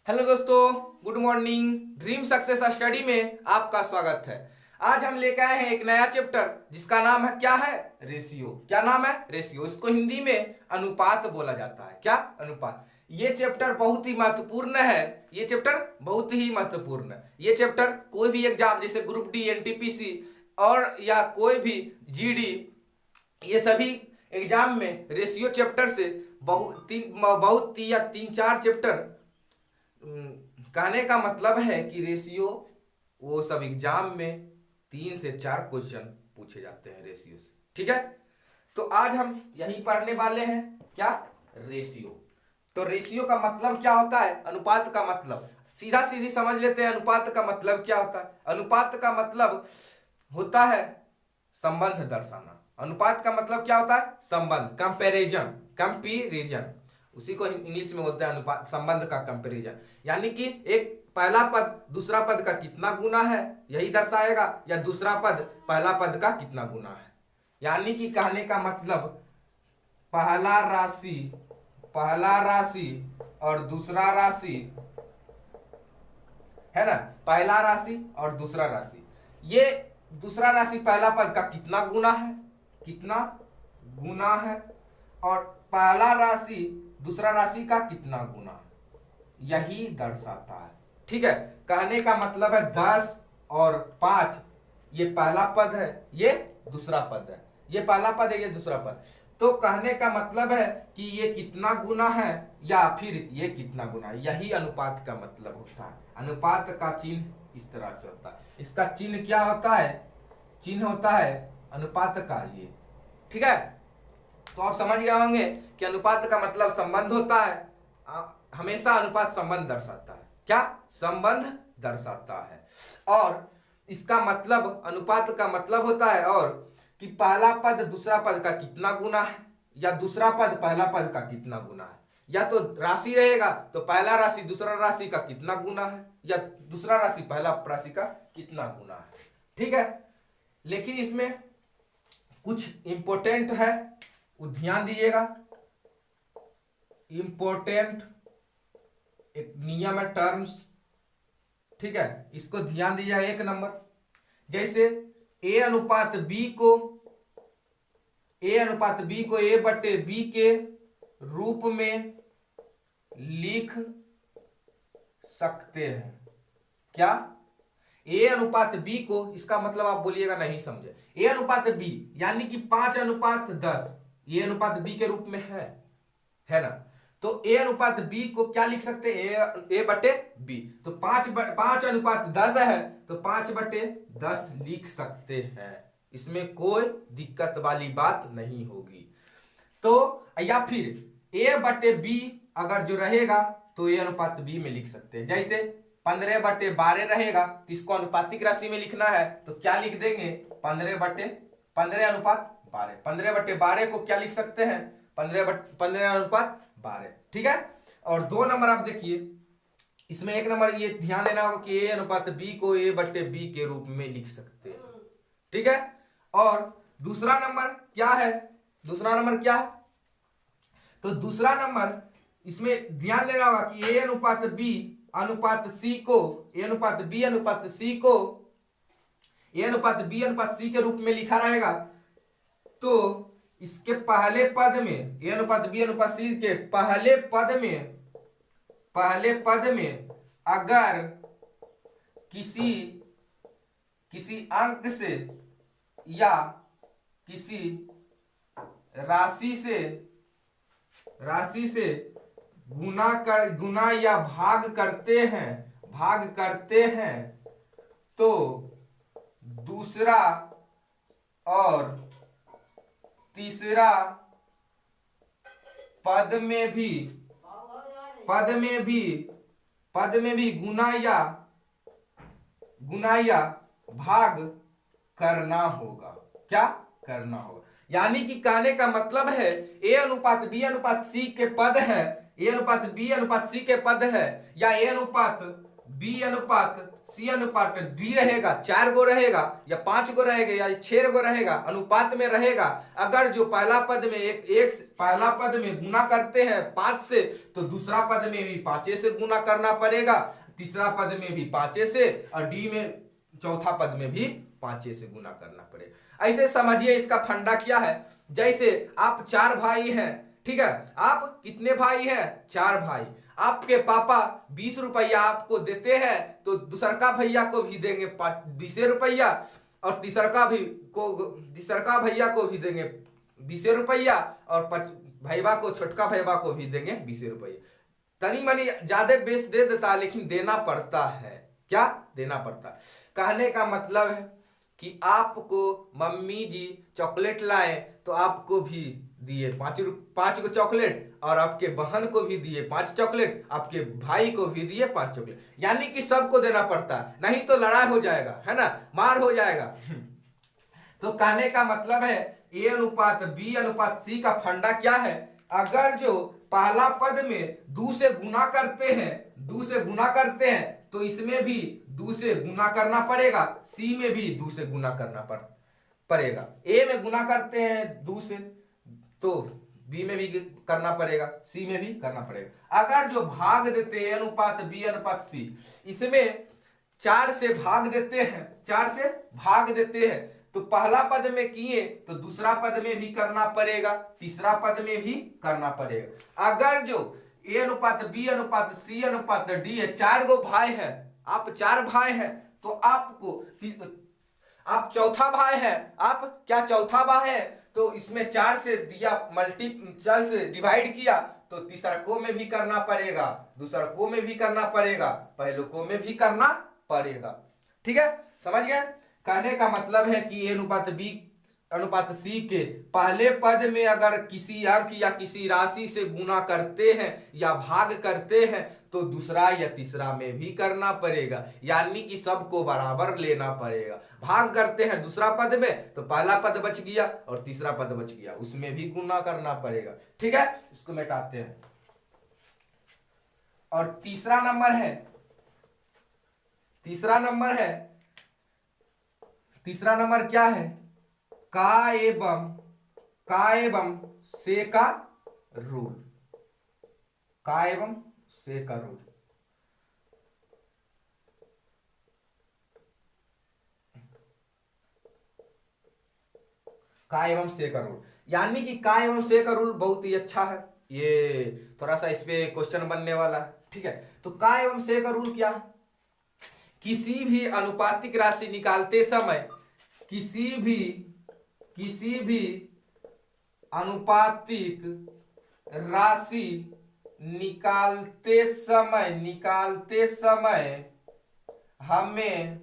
Hello दोस्तों, good morning. Dream success study में आपका स्वागत है। आज हम लेकर आए हैं एक नया चैप्टर जिसका नाम है क्या है? रेशियो। क्या नाम है? रेशियो। इसको हिंदी में अनुपात बोला जाता है। क्या? अनुपात। ये चैप्टर बहुत ही महत्वपूर्ण है। ये चैप्टर बहुत ही महत्वपूर्ण है। ये चैप्टर कोई भी एग्जाम जैसे ग्रुप डी, एनटीपीसी और या कोई भी जीडी, ये सभी एग्जाम में रेशियो चैप्टर से बहुत या तीन चार चैप्टर कहने का मतलब है कि रेशियो वो सब एग्जाम में 3 से 4 क्वेश्चन पूछे जाते हैं रेशियो से। ठीक है, तो आज हम यही पढ़ने वाले हैं। क्या? रेशियो। तो रेशियो का मतलब क्या होता है? अनुपात का मतलब सीधा सीधी समझ लेते हैं। अनुपात का मतलब क्या होता है? अनुपात का मतलब होता है संबंध दर्शाना। अनुपात का मतलब क्या होता है? संबंध, कंपैरिजन। कंपैरिजन उसी को इंग्लिश में बोलते हैं अनुपात, संबंध का कंपैरिजन। यानी कि एक पहला पद दूसरा पद का कितना गुना है यही दर्शाएगा, या दूसरा पद पहला पद का कितना गुना है। यानी कि कहने का मतलब पहला राशि और दूसरा राशि है ना, पहला राशि और दूसरा राशि, ये दूसरा राशि पहला पद का कितना गुना है, और पहला राशि दूसरा राशि का कितना गुना है यही दर्शाता है। ठीक है, कहने का मतलब है 10 और 5, ये पहला पद है, ये दूसरा पद है, ये पहला पद है, ये दूसरा पद। तो कहने का मतलब है कि ये कितना गुना है या फिर ये कितना गुना है, यही अनुपात का मतलब होता है। अनुपात का चिन्ह इस तरह से होता है। इसका चिन्ह क्या होता है? चिन्ह होता है अनुपात का ये। ठीक है, तो आप समझ गए होंगे कि अनुपात का मतलब संबंध होता है। हमेशा अनुपात संबंध दर्शाता है। क्या? संबंध दर्शाता है। और इसका मतलब, अनुपात का मतलब होता है और कि पहला पद दूसरा पद का कितना गुना है, या दूसरा पद पहला पद का कितना गुना है। या तो राशि रहेगा तो पहला राशि दूसरा राशि का कितना गुना है, या दूसरा राशि पहला राशि का कितना गुना है। ठीक है, लेकिन इसमें कुछ इंपॉर्टेंट है, वो ध्यान दीजिएगा। इंपॉर्टेंट एक नियम है, टर्म्स। ठीक है, इसको ध्यान दीजिएगा। 1 नंबर, जैसे ए अनुपात बी को ए बटे बी के रूप में लिख सकते हैं। क्या? ए अनुपात बी को, इसका मतलब आप बोलिएगा नहीं समझे। ए अनुपात बी यानी कि 5:10 ए अनुपात बी के रूप में है ना। तो ए अनुपात बी को क्या लिख सकते हैं? ए बटे बी। तो 5:10 है तो 5/10 लिख सकते हैं। इसमें कोई दिक्कत वाली बात नहीं होगी। तो या फिर ए बटे बी अगर जो रहेगा तो ए अनुपात बी में लिख सकते हैं। जैसे 15/12 रहेगा तो इसको अनुपातिक राशि में लिखना है तो क्या लिख देंगे? 15/12। 15/12 को क्या लिख सकते हैं? 15/12। ठीक है, और 2 नंबर आप देखिए, इसमें 1 नंबर ये ध्यान देना होगा कि ए अनुपात बी को ए बटे बी के रूप में लिख सकते हैं। ठीक है, और दूसरा नंबर क्या है? दूसरा नंबर क्या है? तो दूसरा नंबर इसमें ध्यान देना होगा कि ए अनुपात बी अनुपात सी को, ए अनुपात बी अनुपात सी को, ए अनुपात बी अनुपात सी के रूप में लिखा रहेगा। तो इसके पहले पद में, ए अनुपात बी अनुपात सी के पहले पद में अगर किसी अंक से या किसी राशि से गुना या भाग करते हैं तो दूसरा और तीसरा पद में भी गुना या भाग करना होगा। क्या करना होगा? यानी कि कहने का मतलब है ए अनुपात बी अनुपात सी के पद है, ए अनुपात बी अनुपात सी के पद है, या ए अनुपात बी अनुपात सी अनुपात डी रहेगा, 4 गो रहेगा या 5 गो रहेगा या 6 गो रहेगा, अनुपात में रहेगा। अगर जो पहला पद में पहला पद में गुना करते हैं 5 से, तो दूसरा पद में भी 5 से गुना करना पड़ेगा, तीसरा पद में भी 5 से, और डी में चौथा पद में भी 5 से गुना करना पड़ेगा। ऐसे समझिए इसका फंडा क्या है। जैसे आप 4 भाई हैं, ठीक है, आप कितने भाई हैं? 4 भाई। आपके पापा 20 रुपया आपको देते हैं, तो दूसरका भैया को भी देंगे 20 रुपया, और तीसरका भैया को भी देंगे 20 रुपया, और भैया को, छोटका भैया को भी देंगे 20 रुपया। तनी मनी ज्यादा बेच दे देता, लेकिन देना पड़ता है। क्या देना पड़ता है? कहने का मतलब है कि आपको मम्मी जी चॉकलेट लाए तो आपको भी दिए 5 गो चॉकलेट, और आपके बहन को भी दिए 5 चॉकलेट, आपके भाई को भी दिए 5 चॉकलेट, यानी कि सबको देना पड़ता है, नहीं तो लड़ाई हो जाएगा, है ना, मार हो जाएगा। तो कहने का मतलब है ए अनुपात बी अनुपात सी का फंडा क्या है? अगर जो पहला पद में 2 से गुना करते हैं, तो इसमें भी 2 से गुना करना पड़ेगा, सी में भी 2 से गुना करना पड़ेगा। ए में गुना करते हैं 2 से, तो बी में भी करना पड़ेगा, सी में भी करना पड़ेगा। अगर जो भाग देते हैं अनुपात बी अनुपात सी, इसमें 4 से भाग देते हैं, तो पहला पद में किए तो दूसरा पद में भी करना पड़ेगा, तीसरा पद में भी करना पड़ेगा। अगर जो ए अनुपात बी अनुपात सी अनुपात डी है, 4 गो भाई है, आप 4 भाई हैं, तो आप चौथा भाई है, आप क्या चौथा भाई है, तो इसमें 4 से दिया, 4 से डिवाइड किया, तो तीसरा को में भी करना पड़ेगा, दूसरा को में भी करना पड़ेगा, पहले को में भी करना पड़ेगा। ठीक है, समझ गए? कहने का मतलब है कि ए अनुपात बी अनुपात सी के पहले पद में अगर किसी अंक या किसी राशि से गुना करते हैं या भाग करते हैं, तो दूसरा या तीसरा में भी करना पड़ेगा, यानी कि सबको बराबर लेना पड़ेगा। भाग करते हैं दूसरा पद में, तो पहला पद बच गया और तीसरा पद बच गया, उसमें भी गुना करना पड़ेगा। ठीक है, इसको मिटाते हैं। और तीसरा नंबर क्या है? का एवं से का रूल। का एवं से का रूल। का एवं से का रूल, यानी कि का एवं से का रूल बहुत ही अच्छा है, ये थोड़ा सा इस पे क्वेश्चन बनने वाला है। ठीक है, तो का एवं से का रूल क्या है? किसी भी अनुपातिक राशि निकालते समय, किसी भी अनुपातिक राशि निकालते समय हमें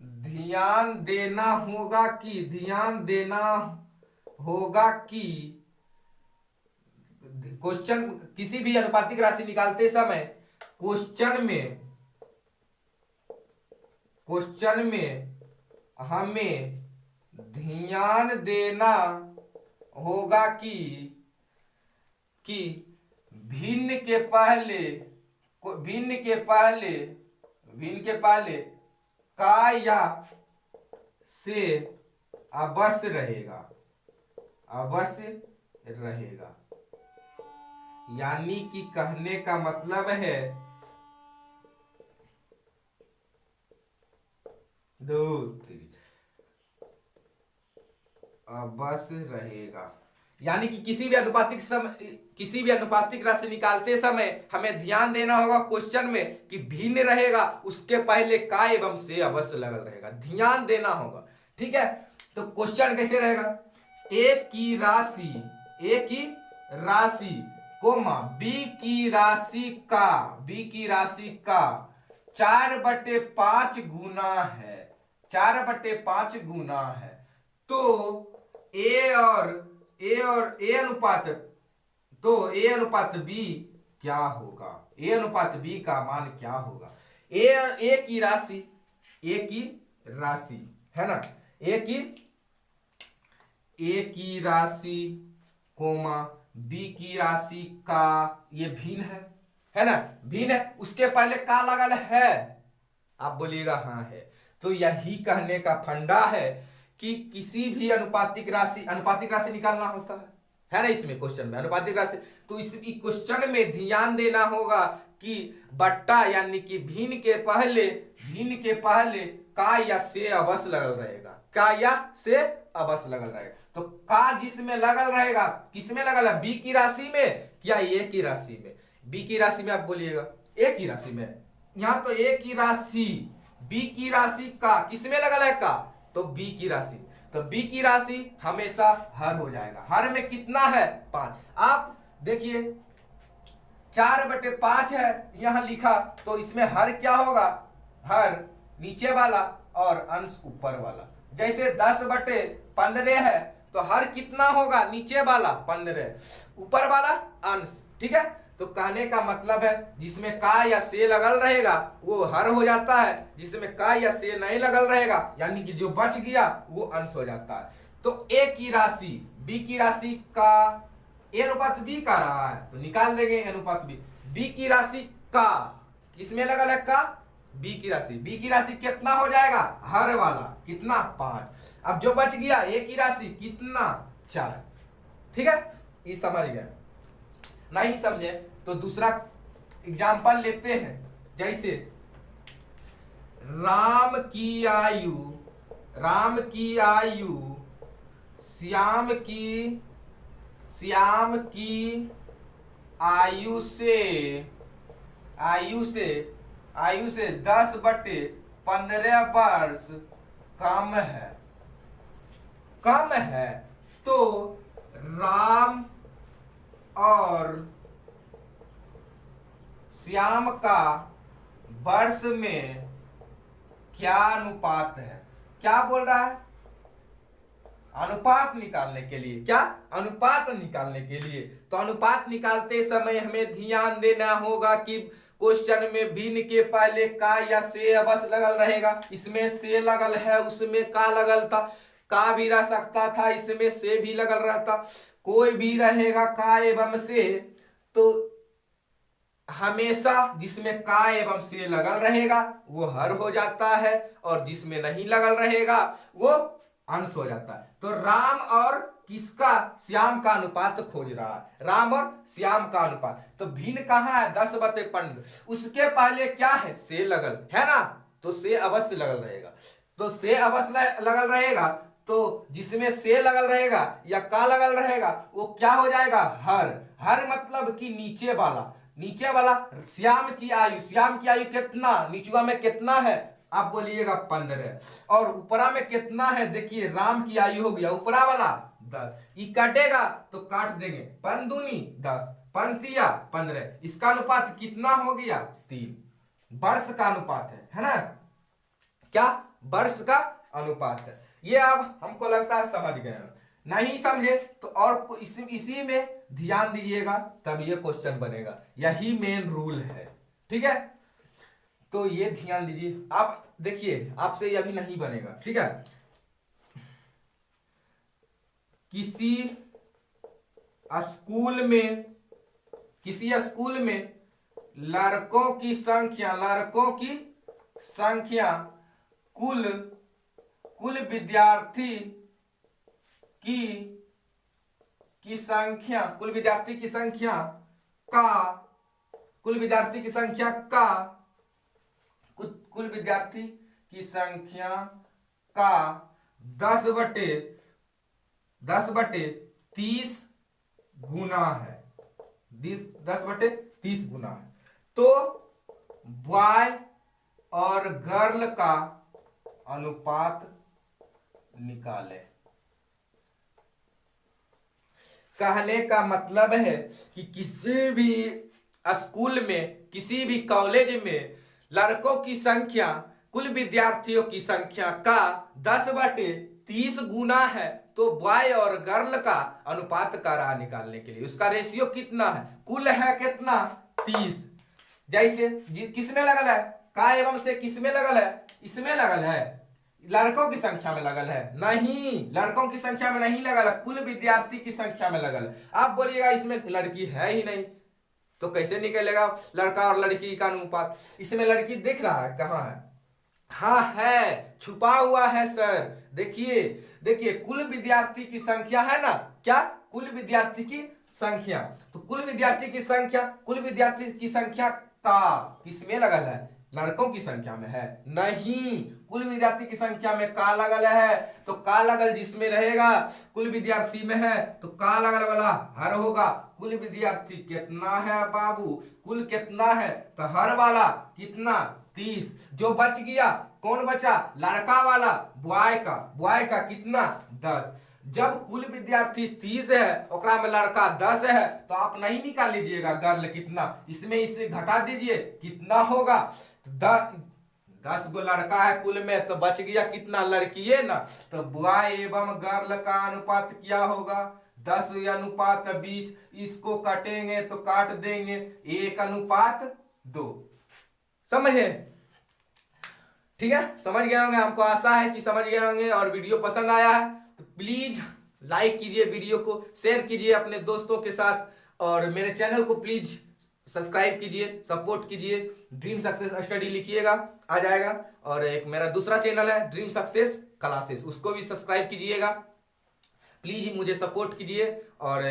ध्यान देना होगा कि क्वेश्चन, किसी भी अनुपातिक राशि निकालते समय क्वेश्चन में हमें ध्यान देना होगा कि भिन्न के पहले का या से अवश्य रहेगा। यानी कि कहने का मतलब है अवश्य रहेगा, यानी कि किसी भी अनुपातिक राशि निकालते समय हमें ध्यान देना होगा क्वेश्चन में कि भिन्न रहेगा, उसके पहले का एवं से अवश्य लगल रहेगा, ध्यान देना होगा। ठीक है, तो क्वेश्चन कैसे रहेगा? ए की राशि कोमा बी की राशि का 4/5 गुना है, 4/5 गुना है, तो ए अनुपात बी क्या होगा? ए अनुपात बी का मान क्या होगा? ए की राशि है ना, ए की राशि कोमा बी की राशि का ये भिन्न है, है ना, भिन्न है, उसके पहले का लगल है, आप बोलिएगा हाँ है। तो यही कहने का फंडा है कि किसी भी अनुपातिक राशि निकालना होता है ना, इसमें क्वेश्चन में अनुपातिक राशि, तो इस क्वेश्चन में ध्यान देना होगा कि बट्टा यानी कि भिन्न के पहले का या से अवश्य लगल रहेगा, का या से अवश्य लगल रहेगा। तो का जिसमें लगल रहेगा, किसमें लगल है, बी की राशि में या ए की राशि में, बी की राशि में आप बोलिएगा ए की राशि में, यहां तो ए की राशि, बी की राशि का किसमें लगल है का, तो बी की राशि, तो बी की राशि हमेशा हर हो जाएगा। हर में कितना है 5, आप देखिए 4/5 है यहां लिखा, तो इसमें हर क्या होगा, हर नीचे वाला और अंश ऊपर वाला। जैसे 10/15 है तो हर कितना होगा, नीचे वाला 15, ऊपर वाला अंश, ठीक है। तो कहने का मतलब है जिसमें का या से लगल रहेगा वो हर हो जाता है, जिसमें का या से नहीं लगल रहेगा यानी कि जो बच गया वो अंश हो जाता है। तो ए की राशि बी की राशि का ए अनुपात बी का रहा है तो निकाल देंगे अनुपात बी, बी की राशि का किसमें लगल है का, बी की राशि कितना हो जाएगा, हर वाला कितना 5। अब जो बच गया ए की राशि कितना 4, ठीक है, ये समझ गए। नहीं समझे तो दूसरा एग्जाम्पल लेते हैं, जैसे राम की आयु श्याम की आयु से 10/15 वर्ष कम है, तो राम और श्याम का वर्ष में क्या अनुपात है, क्या बोल रहा है, अनुपात निकालने के लिए, क्या अनुपात निकालने के लिए। तो अनुपात निकालते समय हमें ध्यान देना होगा कि क्वेश्चन में भिन्न के पहले का या से अवश्य लगल रहेगा, इसमें से लगल है उसमें का लगल था, का भी रह सकता था इसमें से भी लगल रहता, कोई भी रहेगा का एवं से, तो हमेशा जिसमें का एवं से लगल रहेगा वो हर हो जाता है और जिसमें नहीं लगल रहेगा वो अंश हो जाता है। तो राम और किसका, श्याम का अनुपात खोज रहा है, राम और श्याम का अनुपात। तो भिन्न कहाँ है 10/15, उसके पहले क्या है से लगल है ना, तो से अवश्य लगल रहेगा, तो से अवश्य लगल रहेगा, तो जिसमें से लगल रहेगा या का लगल रहेगा वो क्या हो जाएगा, हर मतलब कि नीचे वाला श्याम की आयु कितना, नीचुआ में कितना है, आप बोलिएगा 15, और ऊपरा में कितना है, देखिए राम की आयु हो गया ऊपरा वाला 10, ये काटेगा तो काट देंगे, 5 दूनी 10, 5 तिया 15, इसका अनुपात कितना हो गया 3, वर्ष का अनुपात है ना, क्या वर्ष का अनुपात है। ये अब हमको लगता है समझ गए, नहीं समझे तो और इसी में ध्यान दीजिएगा तब ये क्वेश्चन बनेगा, यही मेन रूल है, ठीक है। तो ये ध्यान दीजिए, आप देखिए आपसे ये अभी नहीं बनेगा, ठीक है। किसी स्कूल में लड़कों की संख्या कुल विद्यार्थी की संख्या का 10/30 गुना है, 10/30 गुना है। तो बॉय और गर्ल का अनुपात निकाले। कहने का मतलब है कि किसी भी स्कूल में, किसी भी कॉलेज में लड़कों की संख्या कुल विद्यार्थियों की संख्या का 10/30 गुना है, तो बॉय और गर्ल का अनुपात का राह निकालने के लिए उसका रेशियो कितना है, कुल है कितना 30, जैसे किसमें लगल है का एवं से, किसमें लगल है, इसमें लगल है, लड़कों की संख्या में लगल है, नहीं लड़कों की संख्या में नहीं लगल है, कुल विद्यार्थी की संख्या में लगल है। आप बोलिएगा इसमें लड़की है ही नहीं, तो कैसे निकलेगा लड़का और लड़की का अनुपात? इसमें लड़की दिख रहा है, कहाँ है? हाँ है, छुपा हुआ है सर। देखिए देखिए, कुल विद्यार्थी की संख्या है ना, क्या? कुल विद्यार्थी की संख्या। तो कुल विद्यार्थी की संख्या, कुल विद्यार्थी की संख्या का किसमें लगल है? लड़कों की संख्या में है? नहीं, कुल विद्यार्थी की संख्या में का लगल है। तो का लगल जिसमें रहेगा कुल विद्यार्थी में है, तो का लगल वाला हर होगा। कुल विद्यार्थी कितना है बाबू? कुल कितना है? तो हर वाला कितना? 30। जो बच गया कौन बचा? लड़का वाला, बॉय का कितना? 10। जब कुल विद्यार्थी 30 है, ओकरा में लड़का 10 है, तो आप नहीं निकाल लीजिएगा गर्ल कितना, इसमें इसे घटा दीजिए, कितना होगा? 10 गो लड़का है कुल में, तो बच गया कितना? लड़किए ना। तो बॉय एवं गर्ल का अनुपात क्या होगा? 10 अनुपात 20। इसको काटेंगे तो काट देंगे 1:2। समझे? ठीक है, समझ गए होंगे, हमको आशा है कि समझ गए होंगे। और वीडियो पसंद आया है तो प्लीज लाइक कीजिए, वीडियो को शेयर कीजिए अपने दोस्तों के साथ, और मेरे चैनल को प्लीज सब्सक्राइब कीजिए, सपोर्ट कीजिए। ड्रीम सक्सेस स्टडी लिखिएगा, आ जाएगा। और एक मेरा दूसरा चैनल है ड्रीम सक्सेस क्लासेस, उसको भी सब्सक्राइब कीजिएगा। प्लीज मुझे सपोर्ट कीजिए, और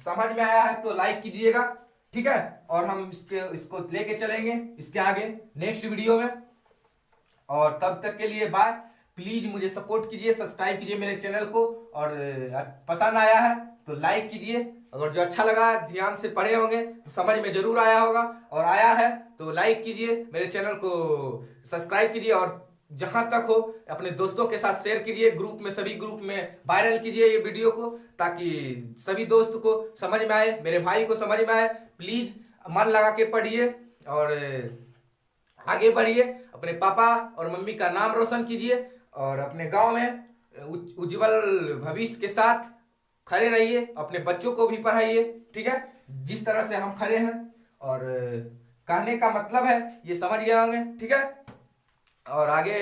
समझ में आया है तो लाइक कीजिएगा, ठीक है। और हम इसको लेके चलेंगे इसके आगे नेक्स्ट वीडियो में। और तब तक के लिए बाय। प्लीज मुझे सपोर्ट कीजिए, सब्सक्राइब कीजिए मेरे चैनल को, और पसंद आया है तो लाइक कीजिए। अगर जो अच्छा लगा, ध्यान से पढ़े होंगे तो समझ में जरूर आया होगा, और आया है तो लाइक कीजिए, मेरे चैनल को सब्सक्राइब कीजिए, और जहां तक हो अपने दोस्तों के साथ शेयर कीजिए, ग्रुप में, सभी ग्रुप में वायरल कीजिए ये वीडियो को, ताकि सभी दोस्त को समझ में आए, मेरे भाई को समझ में आए। प्लीज मन लगा के पढ़िए और आगे बढ़िए, अपने पापा और मम्मी का नाम रोशन कीजिए, और अपने गांव में उज्जवल भविष्य के साथ खड़े रहिए, अपने बच्चों को भी पढ़ाइए, ठीक है, जिस तरह से हम खड़े हैं। और कहने का मतलब है ये समझ गए होंगे, ठीक है। और आगे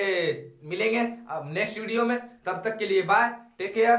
मिलेंगे अब नेक्स्ट वीडियो में, तब तक के लिए बाय, टेक केयर।